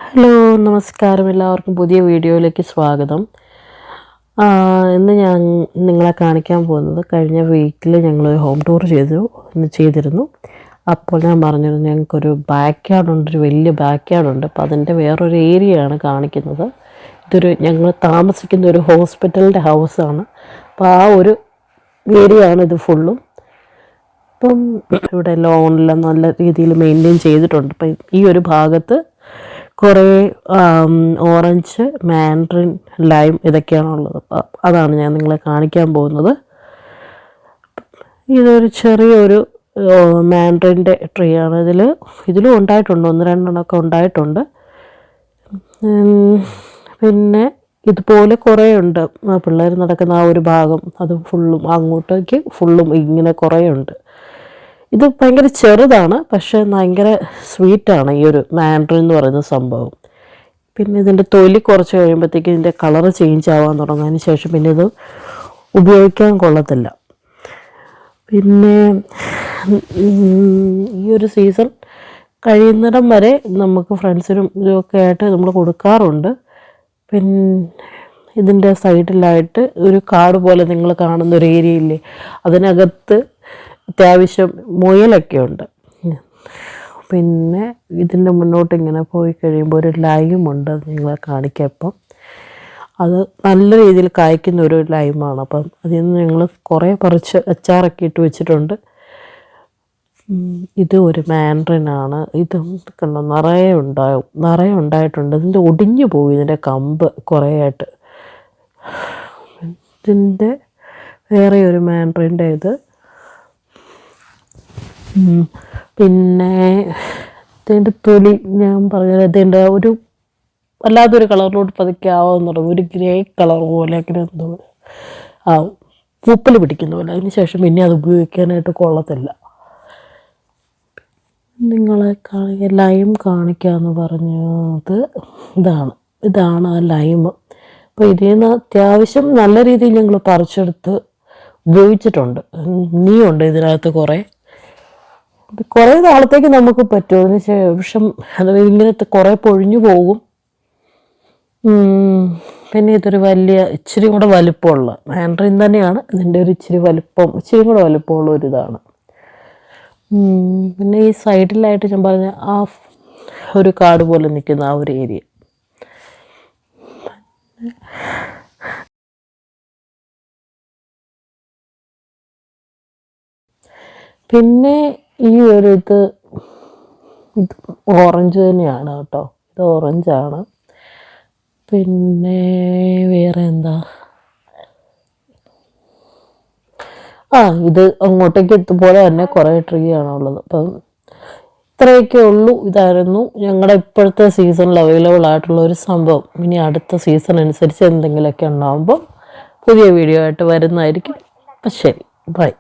Hello നമസ്കാരം, എല്ലാവർക്കും പുതിയ വീഡിയോയിലേക്ക് സ്വാഗതം. ഇന്ന് ഞാൻ നിങ്ങളെ കാണിക്കാൻ പോകുന്നത് കഴിഞ്ഞ വീക്കിൽ ഞങ്ങൾ ഹോം ടൂർ ചെയ്തിരുന്നു. അപ്പോൾ ഞാൻ പറഞ്ഞിരുന്നു ഞങ്ങൾക്കൊരു ബാക്ക് യാർഡുണ്ട്, ഒരു വലിയ ബാക്ക് യാർഡുണ്ട്. അപ്പോൾ അതിൻ്റെ വേറൊരു ഏരിയയാണ് കാണിക്കുന്നത്. ഞങ്ങൾ താമസിക്കുന്ന ഒരു ഹോസ്പിറ്റലിൻ്റെ ഹൗസാണ്. അപ്പോൾ ആ ഒരു ഏരിയ ആണ് ഇത് ഫുള്ളും. അപ്പം ഇവിടെ ലോണെല്ലാം നല്ല രീതിയിൽ മെയിൻറ്റെയിൻ ചെയ്തിട്ടുണ്ട്. അപ്പം ഈ ഒരു ഭാഗത്ത് കുറേ ഓറഞ്ച്, മാൻഡറിൻ, ലൈം ഇതൊക്കെയാണുള്ളത്. അപ്പം അതാണ് ഞാൻ നിങ്ങളെ കാണിക്കാൻ പോകുന്നത്. ഇതൊരു ചെറിയൊരു മാൻഡറിൻ്റെ ട്രീ ആണ്. ഇതിലും ഉണ്ടായിട്ടുണ്ട്, 1-2 ഉണ്ടായിട്ടുണ്ട്. പിന്നെ ഇതുപോലെ കുറേ ഉണ്ട്. പിള്ളേർ നടക്കുന്ന ആ ഒരു ഭാഗം അത് ഫുള്ളും, അങ്ങോട്ടേക്ക് ഫുള്ളും ഇങ്ങനെ കുറേ ഉണ്ട്. ഇത് ഭയങ്കര ചെറുതാണ്, പക്ഷേ ഭയങ്കര സ്വീറ്റാണ് ഈ ഒരു മാൻഡറിൻ എന്ന് പറയുന്ന സംഭവം. പിന്നെ ഇതിൻ്റെ തൊലി കുറച്ച് കഴിയുമ്പോഴത്തേക്ക് ഇതിൻ്റെ കളറ് ചേഞ്ച് ആവാൻ തുടങ്ങും. അതിന് ശേഷം പിന്നെ ഇത് ഉപയോഗിക്കാൻ കൊള്ളത്തില്ല. പിന്നെ ഈ ഒരു സീസൺ കഴിയുന്നിടം വരെ നമുക്ക് ഫ്രണ്ട്സിനും ഇതൊക്കെ ആയിട്ട് നമ്മൾ കൊടുക്കാറുണ്ട്. പിന്നെ ഇതിൻ്റെ സൈഡിലായിട്ട് ഒരു കാട് പോലെ നിങ്ങൾ കാണുന്ന ഒരു ഏരിയ ഇല്ലേ, അതിനകത്ത് അത്യാവശ്യം മുയലൊക്കെ ഉണ്ട്. പിന്നെ ഇതിൻ്റെ മുന്നോട്ട് ഇങ്ങനെ പോയി കഴിയുമ്പോൾ ഒരു ലൈമുണ്ട്, അത് നിങ്ങളെ കാണിക്കാം. ഇപ്പം അത് നല്ല രീതിയിൽ കായ്ക്കുന്ന ഒരു ലൈമാണ്. അപ്പം അതിൽ നിന്ന് ഞങ്ങൾ കുറേ പറിച്ച് അച്ചാറൊക്കെ ഇട്ട് വെച്ചിട്ടുണ്ട്. ഇത് ഒരു മാൻഡറിനാണ്. ഇത് കണ്ടോ, നിറയെ ഉണ്ടായിട്ടുണ്ട്. ഇതിൻ്റെ ഒടിഞ്ഞു പോകും ഇതിൻ്റെ കമ്പ് കുറേ ആയിട്ട്. ഇതിൻ്റെ വേറെ ഒരു മാൻഡറിൻ്റെ ഇത്. പിന്നെ ഇതിൻ്റെ തൊലി ഞാൻ പറഞ്ഞത് ഇതിൻ്റെ ഒരു വല്ലാത്തൊരു കളറിലോട്ട് പതുക്കെ ആവാമെന്ന് തുടങ്ങും. ഒരു ഗ്രേ കളർ പോലെ അങ്ങനെ എന്തോ ആവും, പൂപ്പൽ പിടിക്കുന്ന പോലെ. അതിന് ശേഷം പിന്നെ അത് ഉപയോഗിക്കാനായിട്ട് കൊള്ളത്തില്ല. നിങ്ങളെ ലൈം കാണിക്കാമെന്ന് പറഞ്ഞത് ഇതാണ് ആ ലൈം. അപ്പോൾ ഇതിൽ നിന്ന് അത്യാവശ്യം നല്ല രീതിയിൽ ഞങ്ങൾ പറിച്ചെടുത്ത് ഉപയോഗിച്ചിട്ടുണ്ട്. ഇനിയുണ്ട് ഇതിനകത്ത് കുറേ നാളത്തേക്ക് നമുക്ക് പറ്റും. അതിന് ശേഷം അത് ഇങ്ങനത്തെ കുറേ പൊഴിഞ്ഞു പോകും. പിന്നെ ഇതൊരു ഇച്ചിരി കൂടെ വലുപ്പമുള്ള മാൻഡറിൻ തന്നെയാണ്. ഇതിൻ്റെ ഒരു ഇച്ചിരി കൂടെ വലുപ്പമുള്ള ഒരിതാണ്. പിന്നെ ഈ സൈഡിലായിട്ട് ഞാൻ പറഞ്ഞ ആ ഒരു കാട് പോലെ നിൽക്കുന്ന ആ ഒരു ഏരിയ. പിന്നെ ഈ ഒരു ഇത് ഓറഞ്ച് തന്നെയാണ് കേട്ടോ, ഇത് ഓറഞ്ചാണ്. പിന്നെ വേറെ എന്താ, ഇത് അങ്ങോട്ടേക്ക് എത്തുപോലെ തന്നെ കുറേ ട്രീ ആണുള്ളത്. അപ്പം ഇത്രയൊക്കെ ഉള്ളൂ. ഇതായിരുന്നു ഞങ്ങളുടെ ഇപ്പോഴത്തെ സീസണിൽ അവൈലബിൾ ആയിട്ടുള്ള ഒരു സംഭവം. ഇനി അടുത്ത സീസൺ അനുസരിച്ച് എന്തെങ്കിലുമൊക്കെ ഉണ്ടാകുമ്പോൾ പുതിയ വീഡിയോ ആയിട്ട് വരുന്നതായിരിക്കും. അപ്പം ശരി, ബൈ.